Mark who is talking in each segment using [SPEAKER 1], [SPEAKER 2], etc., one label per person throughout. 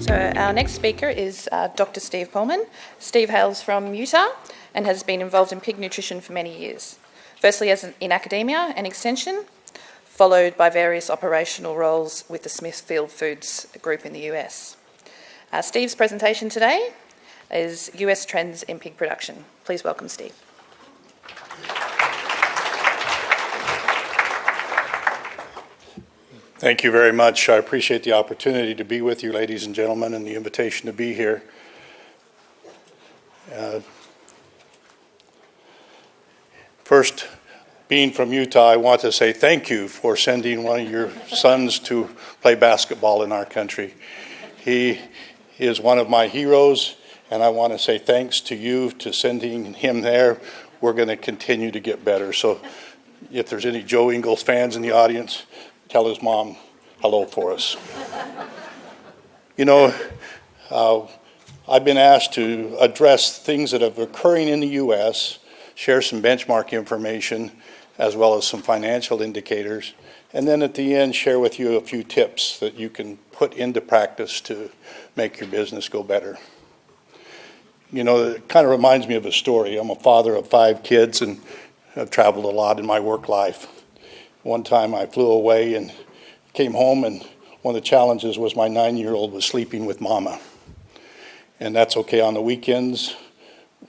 [SPEAKER 1] So our next speaker is Dr. Steve Pollman. Steve hails from Utah and has been involved in pig nutrition for many years, firstly in academia and extension, followed by various operational roles with the Smithfield Foods Group in the US. Steve's presentation today is US trends in pig production. Please welcome Steve.
[SPEAKER 2] Thank you very much. I appreciate the opportunity to be with you, ladies and gentlemen, and the invitation to be here. First, being from Utah, I want to say thank you for sending one of your sons to play basketball in our country. He is one of my heroes, and I want to say thanks to you to sending him there. We're going to continue to get better. So if there's any Joe Ingles fans in the audience, tell his mom hello for us. You know, I've been asked to address things that are occurring in the U.S., share some benchmark information, as well as some financial indicators, and then at the end share with you a few tips that you can put into practice to make your business go better. You know, it kind of reminds me of a story. I'm a father of 5 kids and I've traveled a lot in my work life. One time I flew away and came home, and one of the challenges was my 9-year-old was sleeping with mama. And that's okay on the weekends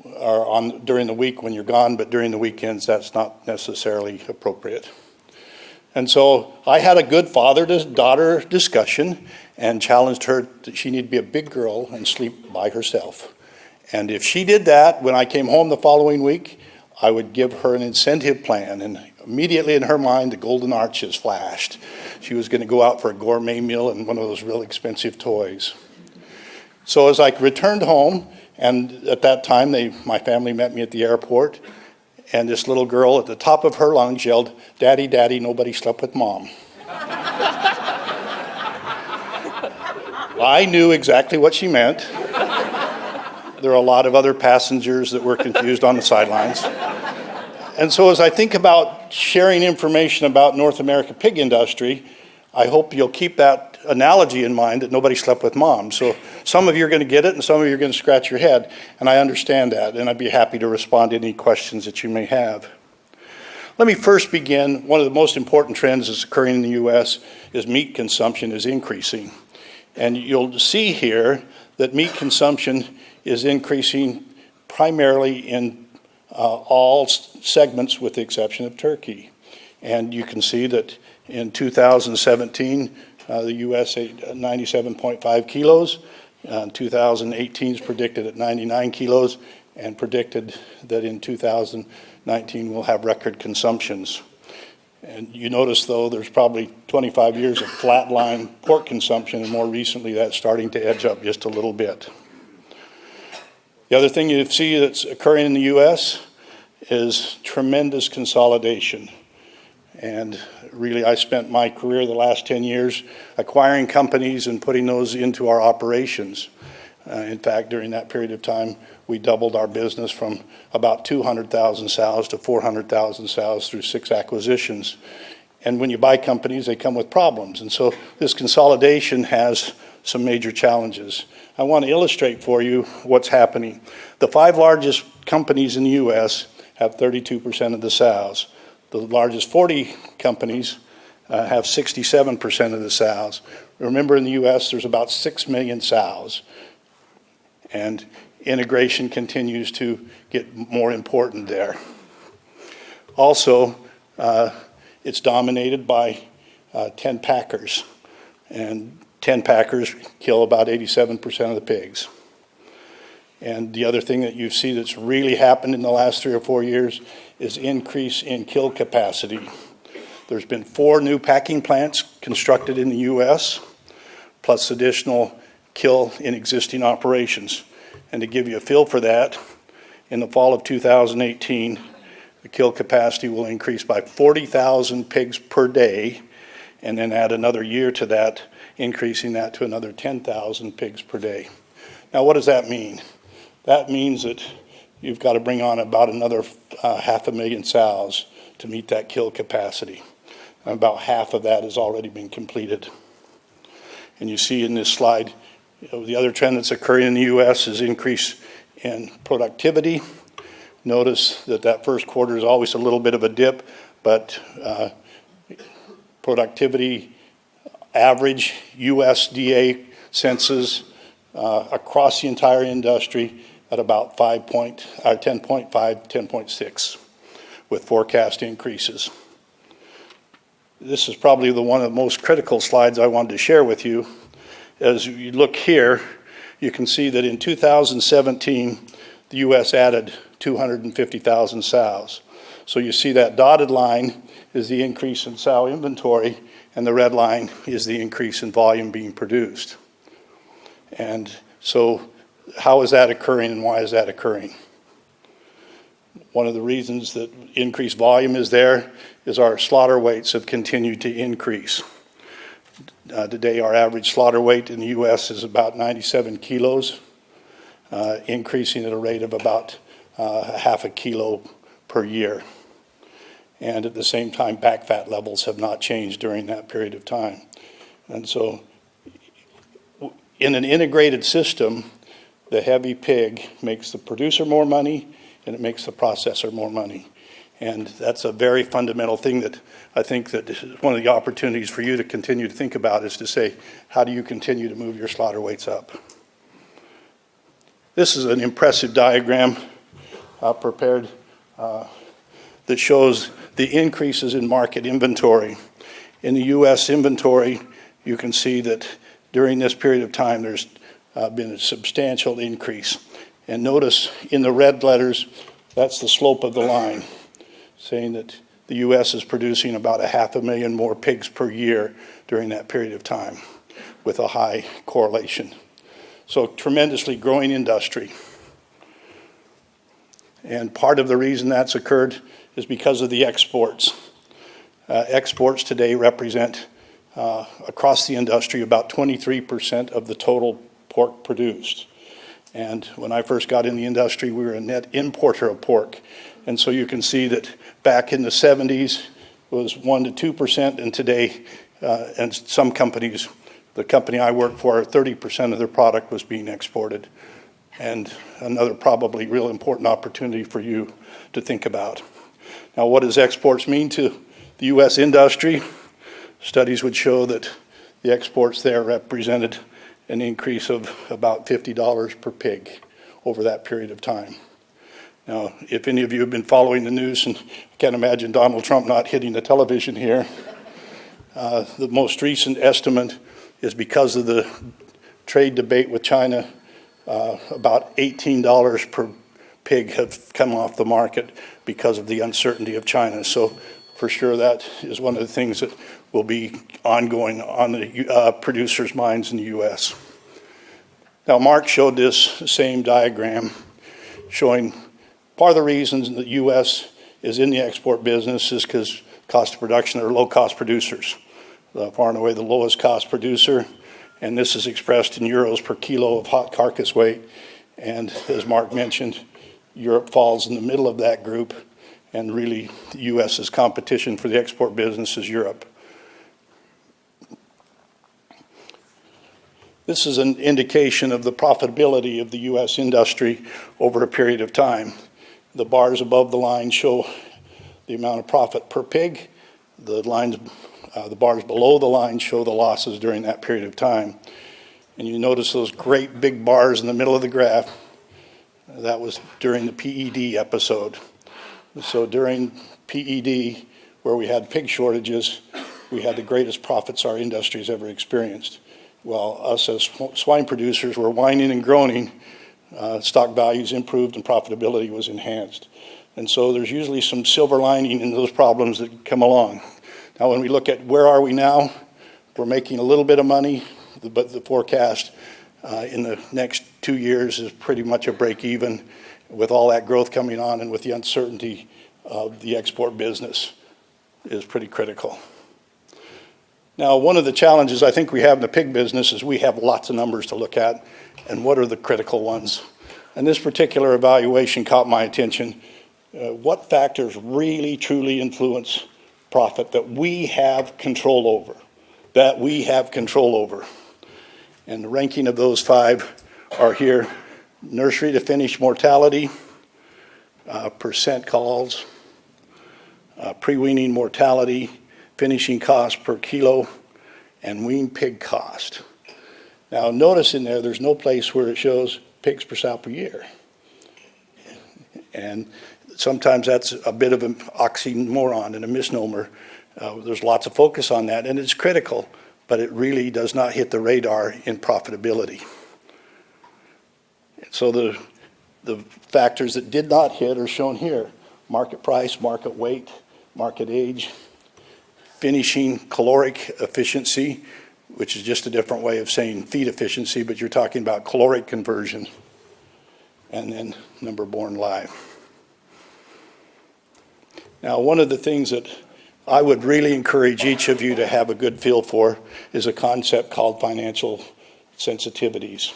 [SPEAKER 2] or during the week when you're gone, but during the weekends that's not necessarily appropriate. And so I had a good father-to-daughter discussion and challenged her that she needed to be a big girl and sleep by herself. And if she did that, when I came home the following week, I would give her an incentive plan, and immediately in her mind, the golden arches flashed. She was going to go out for a gourmet meal and one of those real expensive toys. So as I returned home, and at that time, my family met me at the airport, and this little girl at the top of her lungs yelled, "Daddy, Daddy, nobody slept with Mom." I knew exactly what she meant. There are a lot of other passengers that were confused on the sidelines. And so as I think about sharing information about North American pig industry, I hope you'll keep that analogy in mind that nobody slept with Mom. So some of you are going to get it and some of you are going to scratch your head. And I understand that, and I'd be happy to respond to any questions that you may have. Let me first begin. One of the most important trends that's occurring in the U.S. is meat consumption is increasing. And you'll see here that meat consumption is increasing primarily in all segments with the exception of turkey. And you can see that in 2017, the U.S. ate 97.5 kilos. 2018 is predicted at 99 kilos, and predicted that in 2019 we'll have record consumptions. And you notice, though, there's probably 25 years of flatline pork consumption, and more recently that's starting to edge up just a little bit. The other thing you see that's occurring in the U.S. is tremendous consolidation. And really, I spent my career the last 10 years acquiring companies and putting those into our operations. In fact, during that period of time, we doubled our business from about 200,000 sows to 400,000 sows through 6 acquisitions. And when you buy companies, they come with problems. And so this consolidation has some major challenges. I want to illustrate for you what's happening. The 5 largest companies in the U.S. have 32% of the sows. The largest 40 companies have 67% of the sows. Remember, in the U.S., there's about 6 million sows. And integration continues to get more important there. Also, it's dominated by 10 packers. And 10 packers kill about 87% of the pigs. And the other thing that you see that's really happened in the last 3 or 4 years is increase in kill capacity. There's been 4 new packing plants constructed in the U.S., plus additional kill in existing operations. And to give you a feel for that, in the fall of 2018, the kill capacity will increase by 40,000 pigs per day, and then add another year to that, increasing that to another 10,000 pigs per day. Now, what does that mean? That means that you've got to bring on about another 500,000 sows to meet that kill capacity. And about half of that has already been completed. And you see in this slide The other trend that's occurring in the U.S. is increase in productivity. Notice that first quarter is always a little bit of a dip, but productivity average USDA census across the entire industry at about 10.5, 10.6, with forecast increases. This is probably one of the most critical slides I wanted to share with you. As you look here, you can see that in 2017, the U.S. added 250,000 sows. So you see that dotted line is the increase in sow inventory, and the red line is the increase in volume being produced. And so how is that occurring, and why is that occurring? One of the reasons that increased volume is there is our slaughter weights have continued to increase. Today, our average slaughter weight in the U.S. is about 97 kilos, increasing at a rate of about half a kilo per year. And at the same time, back fat levels have not changed during that period of time. And so in an integrated system, the heavy pig makes the producer more money, and it makes the processor more money. And that's a very fundamental thing that I think that one of the opportunities for you to continue to think about is to say, how do you continue to move your slaughter weights up? This is an impressive diagram prepared that shows the increases in market inventory. In the U.S. inventory, you can see that during this period of time, there's been a substantial increase. And notice in the red letters, that's the slope of the line, saying that the U.S. is producing about 500,000 more pigs per year during that period of time, with a high correlation. So tremendously growing industry. And part of the reason that's occurred is because of the exports. Exports today represent, across the industry, about 23% of the total pork produced. And when I first got in the industry, we were a net importer of pork. And so you can see that back in the 70s it was 1% to 2%, and today, and some companies, the company I work for, 30% of their product was being exported. And another probably real important opportunity for you to think about. Now, what does exports mean to the U.S. industry? Studies would show that the exports there represented an increase of about $50 per pig over that period of time. Now, if any of you have been following the news, and I can't imagine Donald Trump not hitting the television here, the most recent estimate is because of the trade debate with China, about $18 per pig have come off the market because of the uncertainty of China. So for sure that is one of the things that will be ongoing on the producers' minds in the U.S. Now, Mark showed this same diagram showing part of the reasons the U.S. is in the export business is because cost of production, they're low-cost producers. Far and away the lowest cost producer, and this is expressed in euros per kilo of hot carcass weight. And as Mark mentioned, Europe falls in the middle of that group, and really the U.S.'s competition for the export business is Europe. This is an indication of the profitability of the U.S. industry over a period of time. The bars above the line show the amount of profit per pig. The bars below the line show the losses during that period of time. And you notice those great big bars in the middle of the graph. That was during the PED episode. So during PED, where we had pig shortages, we had the greatest profits our industry's ever experienced. Well, us as swine producers were whining and groaning. Stock values improved and profitability was enhanced. And so there's usually some silver lining in those problems that come along. Now, when we look at where are we now, we're making a little bit of money, but the forecast in the next 2 years is pretty much a break even with all that growth coming on, and with the uncertainty of the export business is pretty critical. Now, one of the challenges I think we have in the pig business is we have lots of numbers to look at, and what are the critical ones? And this particular evaluation caught my attention. What factors really, truly influence profit that we have control over? And the ranking of those 5 are here: nursery to finish mortality, percent calls, pre-weaning mortality, finishing cost per kilo, and wean pig cost. Now notice in there, there's no place where it shows pigs per sow per year. And sometimes that's a bit of an oxymoron and a misnomer. There's lots of focus on that, and it's critical, but it really does not hit the radar in profitability. So the factors that did not hit are shown here: market price, market weight, market age, finishing caloric efficiency, which is just a different way of saying feed efficiency, but you're talking about caloric conversion, and then number born live. Now, one of the things that I would really encourage each of you to have a good feel for is a concept called financial sensitivities.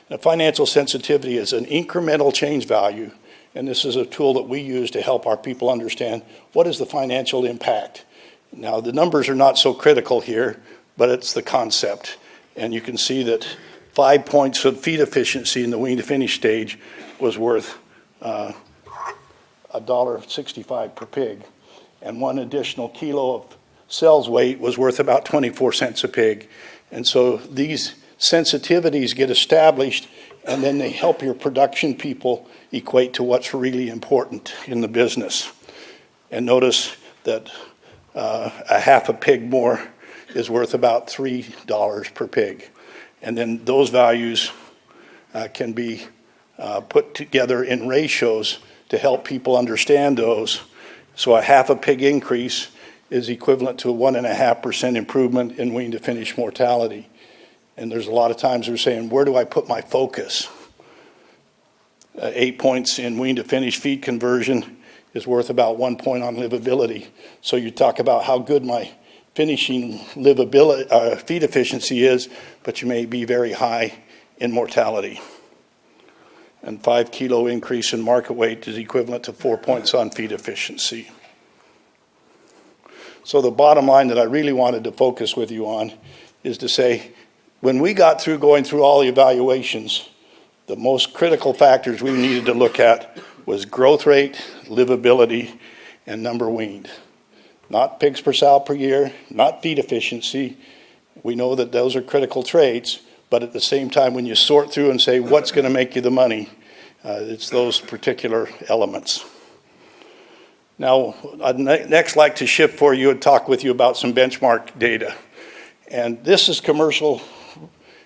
[SPEAKER 2] A financial sensitivity is an incremental change value, and this is a tool that we use to help our people understand what is the financial impact. Now, the numbers are not so critical here, but it's the concept. And you can see that 5 points of feed efficiency in the wean-to-finish stage was worth $1.65 per pig, and 1 additional kilo of cells weight was worth about 24 cents a pig. And so these sensitivities get established, and then they help your production people equate to what's really important in the business. And notice that a half a pig more is worth about $3 per pig. And then those values can be put together in ratios to help people understand those. So a half a pig increase is equivalent to a 1.5% improvement in wean-to-finish mortality. And there's a lot of times we're saying, where do I put my focus? 8 points in wean-to-finish feed conversion is worth about 1 point on livability. So you talk about how good my finishing livability, feed efficiency is, but you may be very high in mortality. And 5 kilo increase in market weight is equivalent to 4 points on feed efficiency. So the bottom line that I really wanted to focus with you on is to say, when we got through going through all the evaluations, the most critical factors we needed to look at was growth rate, livability, and number weaned. Not pigs per sow per year, not feed efficiency. We know that those are critical traits, but at the same time, when you sort through and say, what's going to make you the money, it's those particular elements. Now, I'd next like to shift for you and talk with you about some benchmark data. And this is commercial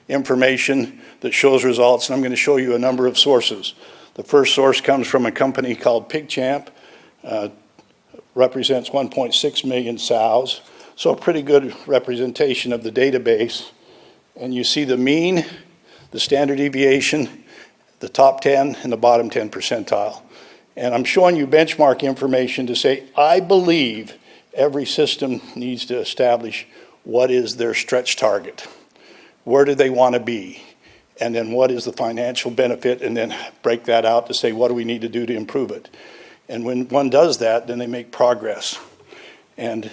[SPEAKER 2] information that shows results, and I'm going to show you a number of sources. The first source comes from a company called PigChamp, represents 1.6 million sows, so a pretty good representation of the database. And you see the mean, the standard deviation, the top 10, and the bottom 10 percentile. And I'm showing you benchmark information to say, I believe every system needs to establish what is their stretch target. Where do they want to be? And then what is the financial benefit? And then break that out to say, what do we need to do to improve it? And when one does that, then they make progress. And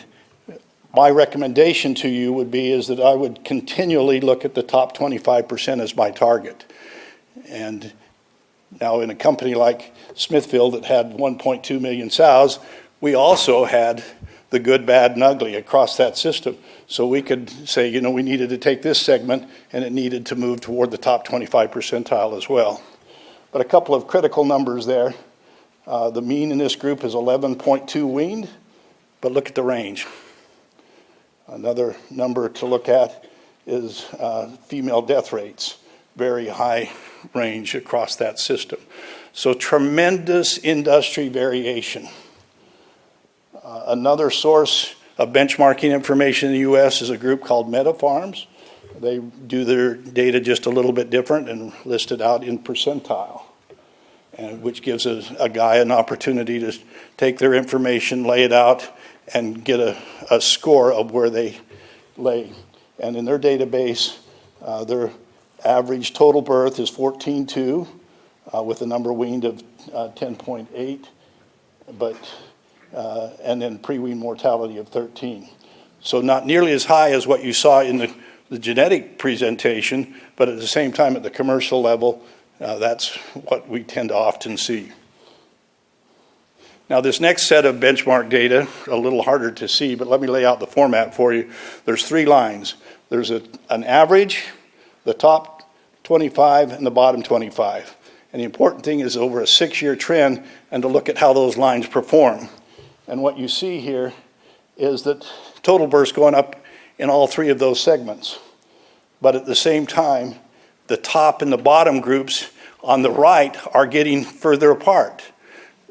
[SPEAKER 2] my recommendation to you would be is that I would continually look at the top 25% as my target. And now in a company like Smithfield that had 1.2 million sows, we also had the good, bad, and ugly across that system. So we could say, you know, we needed to take this segment and it needed to move toward the top 25 percentile as well. But a couple of critical numbers there. The mean in this group is 11.2 weaned, but look at the range. Another number to look at is female death rates. Very high range across that system. So tremendous industry variation. Another source of benchmarking information in the U.S. is a group called Meta Farms. They do their data just a little bit different and list it out in percentile, and which gives a guy an opportunity to take their information, lay it out, and get a score of where they lay. And in their database, their average total birth is 14.2 with a number weaned of 10.8, but and then pre-wean mortality of 13. So not nearly as high as what you saw in the the genetic presentation, but at the same time at the commercial level, that's what we tend to often see. Now this next set of benchmark data, a little harder to see, but let me lay out the format for you. There's 3 lines. There's an average, the top 25, and the bottom 25. And the important thing is over a 6-year trend and to look at how those lines perform. And what you see here is that total births going up in all 3 of those segments. But at the same time, the top and the bottom groups on the right are getting further apart,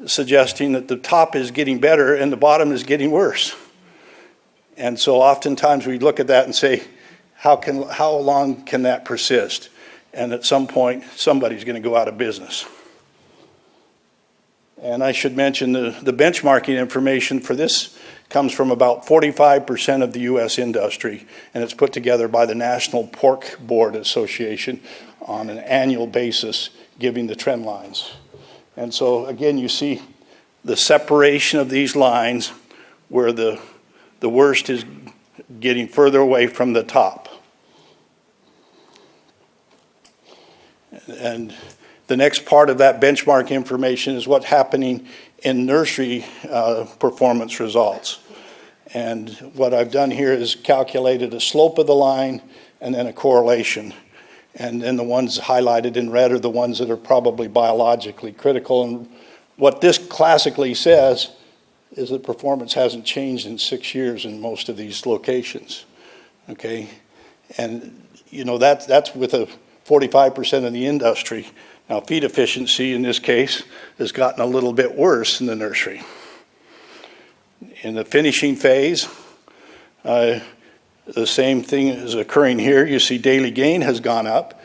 [SPEAKER 2] suggesting that the top is getting better and the bottom is getting worse. And so oftentimes we look at that and say, how long can that persist? And at some point, somebody's going to go out of business. And I should mention the benchmarking information for this comes from about 45% of the U.S. industry, and it's put together by the National Pork Board Association on an annual basis, giving the trend lines. And so again, you see the separation of these lines where the worst is getting further away from the top. And the next part of that benchmark information is what's happening in nursery performance results. And what I've done here is calculated a slope of the line and then a correlation. And then the ones highlighted in red are the ones that are probably biologically critical. And what this classically says is that performance hasn't changed in 6 years in most of these locations. Okay? And you know, that's with a 45% of the industry. Now, feed efficiency in this case has gotten a little bit worse in the nursery. In the finishing phase, the same thing is occurring here. You see daily gain has gone up.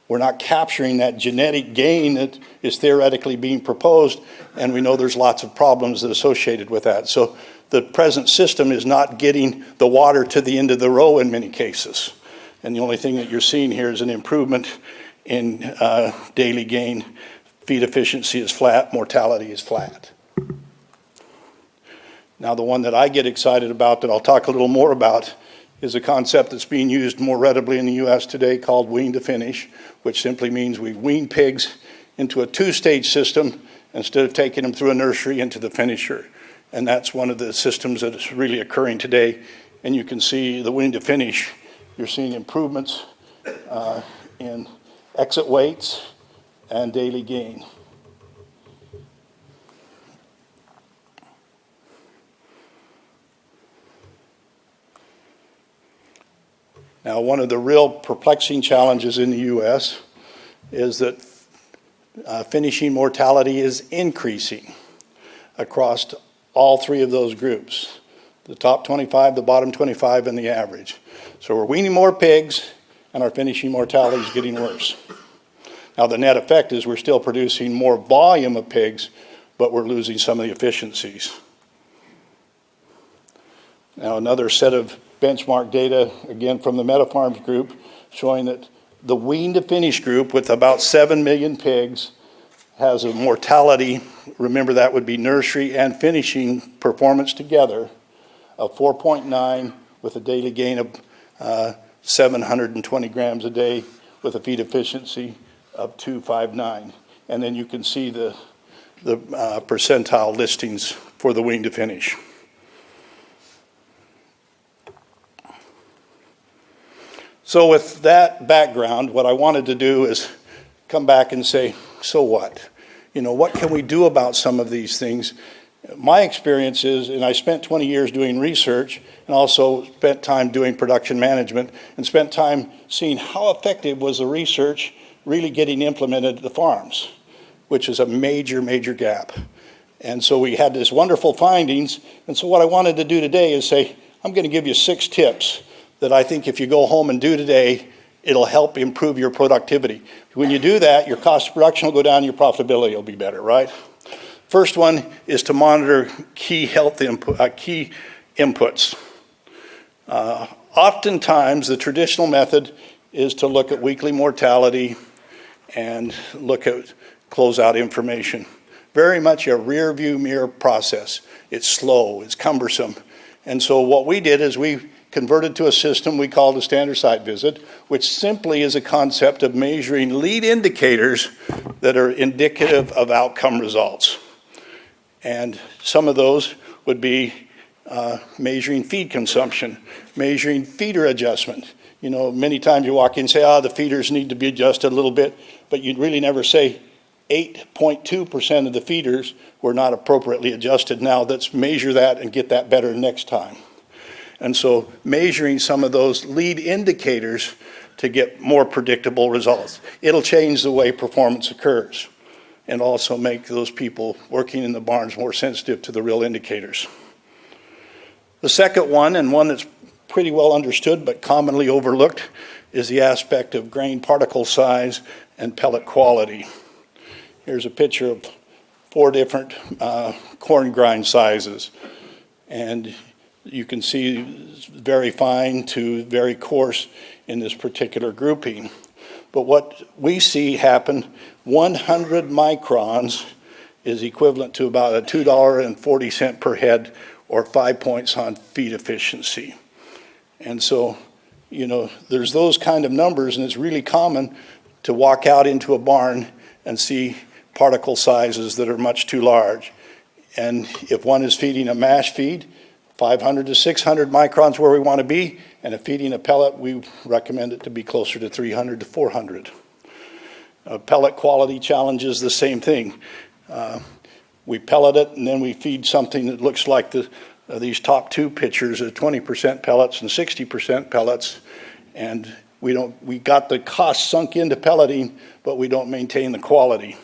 [SPEAKER 2] We're not capturing that genetic gain that is theoretically being proposed, and we know there's lots of problems that are associated with that. So the present system is not getting the water to the end of the row in many cases. And the only thing that you're seeing here is an improvement in daily gain. Feed efficiency is flat, mortality is flat. Now the one that I get excited about that I'll talk a little more about is a concept that's being used more readily in the U.S. today called Wean-to-finish, which simply means we wean pigs into a 2-stage system instead of taking them through a nursery into the finisher. And that's one of the systems that is really occurring today. And you can see the Wean-to-finish, you're seeing improvements in exit weights and daily gain. Now, one of the real perplexing challenges in the U.S. is that finishing mortality is increasing across all 3 of those groups, the top 25, the bottom 25, and the average. So we're weaning more pigs, and our finishing mortality is getting worse. Now, the net effect is we're still producing more volume of pigs, but we're losing some of the efficiencies. Now, another set of benchmark data, again from the MetaFarms group, showing that the wean-to-finish group with about 7 million pigs has a mortality, remember that would be nursery and finishing performance together, of 4.9 with a daily gain of 720 grams a day with a feed efficiency of 259. And then you can see the percentile listings for the wean-to-finish. So with that background, what I wanted to do is come back and say, so what? You know, what can we do about some of these things? My experience is, and I spent 20 years doing research and also spent time doing production management and spent time seeing how effective was the research really getting implemented at the farms, which is a major, major gap. And so we had this wonderful findings. And so what I wanted to do today is say, I'm going to give you 6 tips that I think if you go home and do today, it'll help improve your productivity. When you do that, your cost of production will go down, your profitability will be better, right? First one is to monitor key health key inputs. Oftentimes, the traditional method is to look at weekly mortality and look at closeout information. Very much a rear view mirror process. It's slow, it's cumbersome. And so what we did is we converted to a system we call the standard site visit, which simply is a concept of measuring lead indicators that are indicative of outcome results. And some of those would be measuring feed consumption, measuring feeder adjustment. You know, many times you walk in and say, the feeders need to be adjusted a little bit, but you'd really never say 8.2% of the feeders were not appropriately adjusted. Now let's measure that and get that better next time. And so measuring some of those lead indicators to get more predictable results. It'll change the way performance occurs and also make those people working in the barns more sensitive to the real indicators. The second one, and one that's pretty well understood but commonly overlooked, is the aspect of grain particle size and pellet quality. Here's a picture of 4 different corn grind sizes. And you can see very fine to very coarse in this particular grouping. But what we see happen, 100 microns is equivalent to about a $2.40 per head, or 5 points on feed efficiency. And so, you know, there's those kind of numbers, and it's really common to walk out into a barn and see particle sizes that are much too large. And if one is feeding a mash feed, 500 to 600 microns where we want to be, and if feeding a pellet, we recommend it to be closer to 300 to 400. Pellet quality challenges the same thing. We pellet it, and then we feed something that looks like these top 2 pictures of 20% pellets and 60% pellets, and we got the cost sunk into pelleting, but we don't maintain the quality.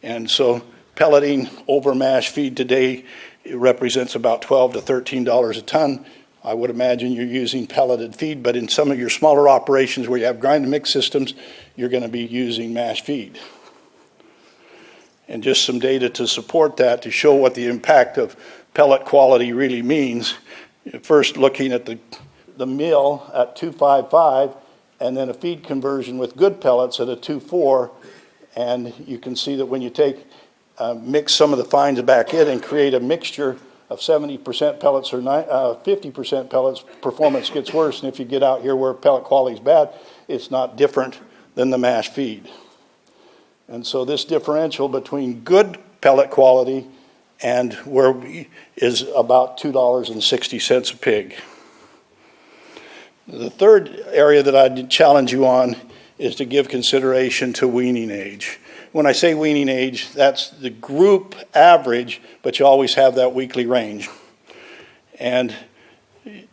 [SPEAKER 2] And so pelleting over mash feed today, it represents about $12 to $13 a ton. I would imagine you're using pelleted feed, but in some of your smaller operations where you have grind and mix systems, you're going to be using mash feed. And just some data to support that, to show what the impact of pellet quality really means. First, looking at the mill at 255, and then a feed conversion with good pellets at a 2.4, and you can see that when you mix some of the fines back in and create a mixture of 70% pellets or 50% pellets, performance gets worse. And if you get out here where pellet quality is bad, it's not different than the mash feed. And so this differential between good pellet quality and is about $2.60 a pig. The third area that I'd challenge you on is to give consideration to weaning age. When I say weaning age, that's the group average, but you always have that weekly range. And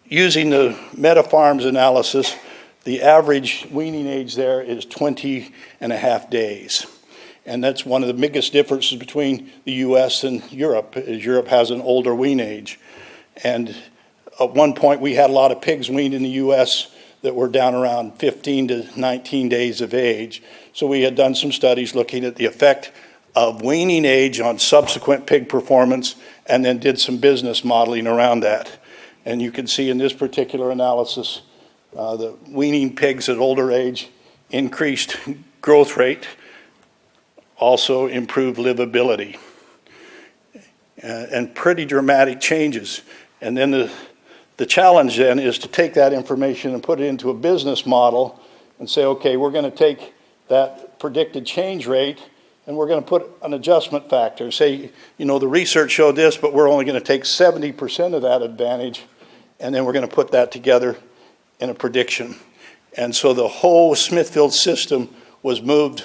[SPEAKER 2] using the MetaFarms analysis, the average weaning age there is 20 and a half days. And that's one of the biggest differences between the US and Europe, is Europe has an older wean age. And at one point we had a lot of pigs weaned in the US that were down around 15 to 19 days of age. So we had done some studies looking at the effect of weaning age on subsequent pig performance, and then did some business modeling around that. And you can see in this particular analysis, the weaning pigs at older age increased growth rate, also improved livability, and pretty dramatic changes. And then the challenge then is to take that information and put it into a business model and say, okay, we're going to take that predicted change rate and we're going to put an adjustment factor. Say, you know, the research showed this, but we're only going to take 70% of that advantage, and then we're going to put that together in a prediction. And so the whole Smithfield system was moved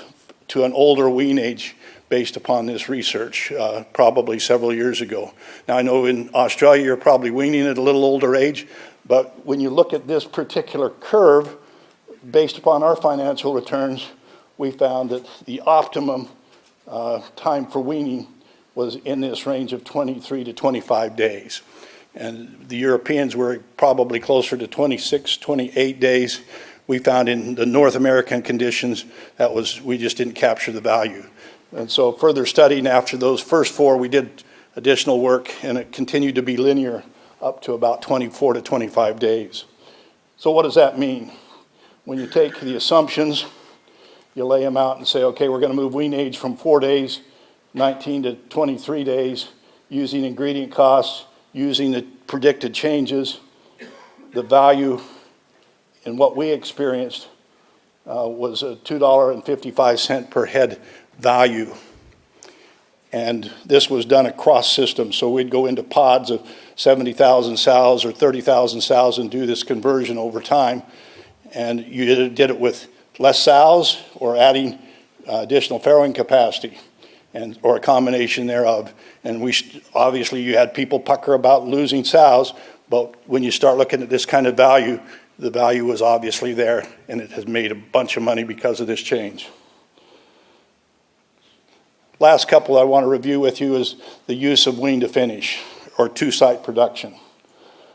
[SPEAKER 2] to an older wean age based upon this research, probably several years ago. Now, I know in Australia you're probably weaning at a little older age, but when you look at this particular curve, based upon our financial returns, we found that the optimum time for weaning was in this range of 23 to 25 days. And the Europeans were probably closer to 26, 28 days. We found in the North American conditions, we just didn't capture the value. And so further studying after those first 4, we did additional work, and it continued to be linear up to about 24 to 25 days. So what does that mean? When you take the assumptions, you lay them out and say, okay, we're going to move wean age from 4 days, 19 to 23 days, using ingredient costs, using the predicted changes. the value in what we experienced was a $2.55 per head value. And this was done across systems. So we'd go into pods of 70,000 sows or 30,000 sows and do this conversion over time. And you either did it with less sows or adding additional farrowing capacity, or a combination thereof. And obviously you had people pucker about losing sows, but when you start looking at this kind of value, the value was obviously there, and it has made a bunch of money because of this change. Last couple I want to review with you is the use of wean-to-finish, or two-site production.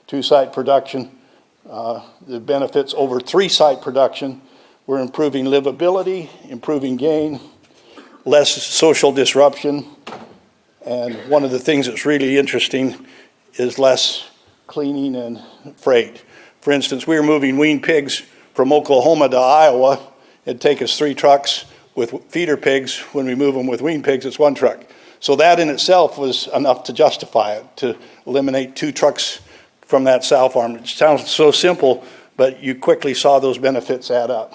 [SPEAKER 2] Two-site production, the benefits over three-site production, we're improving livability, improving gain, less social disruption, and one of the things that's really interesting is less cleaning and freight. For instance, we were moving wean pigs from Oklahoma to Iowa. It'd take us 3 trucks. With feeder pigs, when we move them with wean pigs, it's 1 truck. So that in itself was enough to justify it, to eliminate 2 trucks from that sow farm. It sounds so simple, but you quickly saw those benefits add up.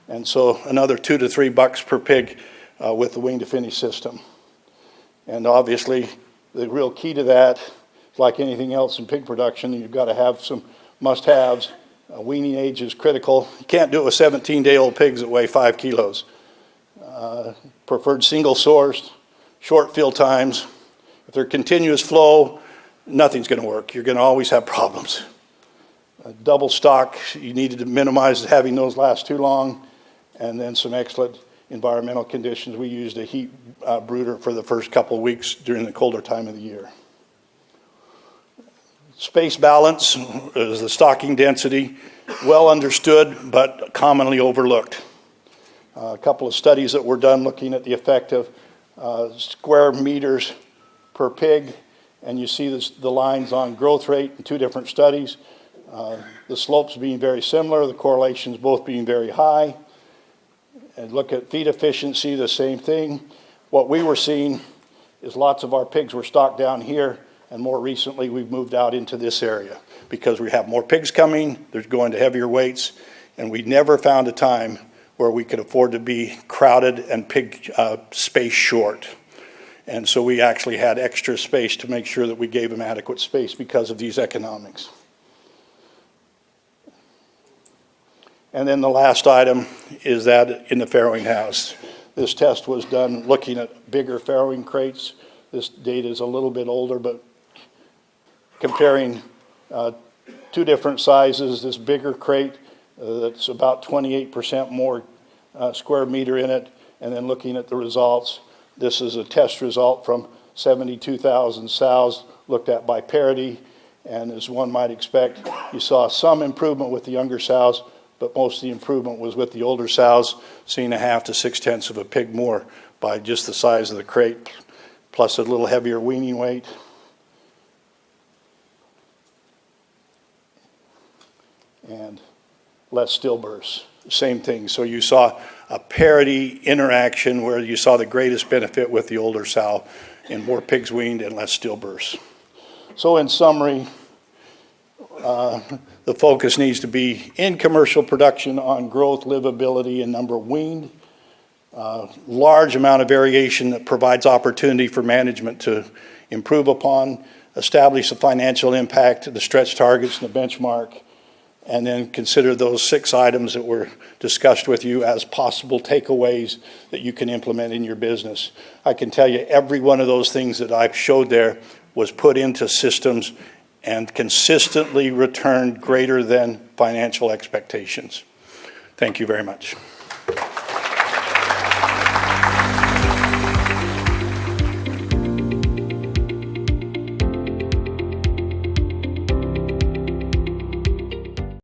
[SPEAKER 2] And so another $2 to $3 per pig with the wean-to-finish system. And obviously, the real key to that, like anything else in pig production, you've got to have some must-haves. Weaning age is critical. You can't do it with 17-day-old pigs that weigh 5 kilos. Preferred single-sourced, short fill times. If they're continuous flow, nothing's going to work. You're going to always have problems. Double stock, you needed to minimize having those last too long, and then some excellent environmental conditions. We used a heat brooder for the first couple of weeks during the colder time of the year. Space balance is the stocking density, well understood but commonly overlooked. A couple of studies that were done looking at the effect of square meters per pig, and you see the lines on growth rate in 2 different studies. The slopes being very similar, the correlations both being very high. And look at feed efficiency, the same thing. What we were seeing is lots of our pigs were stocked down here, and more recently we've moved out into this area because we have more pigs coming, they're going to heavier weights, and we never found a time where we could afford to be crowded and pig space short. And so we actually had extra space to make sure that we gave them adequate space because of these economics. And then the last item is that in the farrowing house. This test was done looking at bigger farrowing crates. This data is a little bit older, but comparing 2 different sizes, this bigger crate that's about 28% more square meter in it, and then looking at the results. This is a test result from 72,000 sows looked at by parity, and as one might expect, you saw some improvement with the younger sows, but most of the improvement was with the older sows, seeing 1/2 to 6/10 of a pig more by just the size of the crate, plus a little heavier weaning weight. And less stillbursts, same thing. So you saw a parity interaction where you saw the greatest benefit with the older sow and more pigs weaned and less stillbursts. So in summary, the focus needs to be in commercial production on growth, livability, and number weaned. Large amount of variation that provides opportunity for management to improve upon, establish the financial impact, the stretch targets, and the benchmark, and then consider those 6 items that were discussed with you as possible takeaways that you can implement in your business. I can tell you every one of those things that I've showed there was put into systems and consistently returned greater than financial expectations. Thank you very much.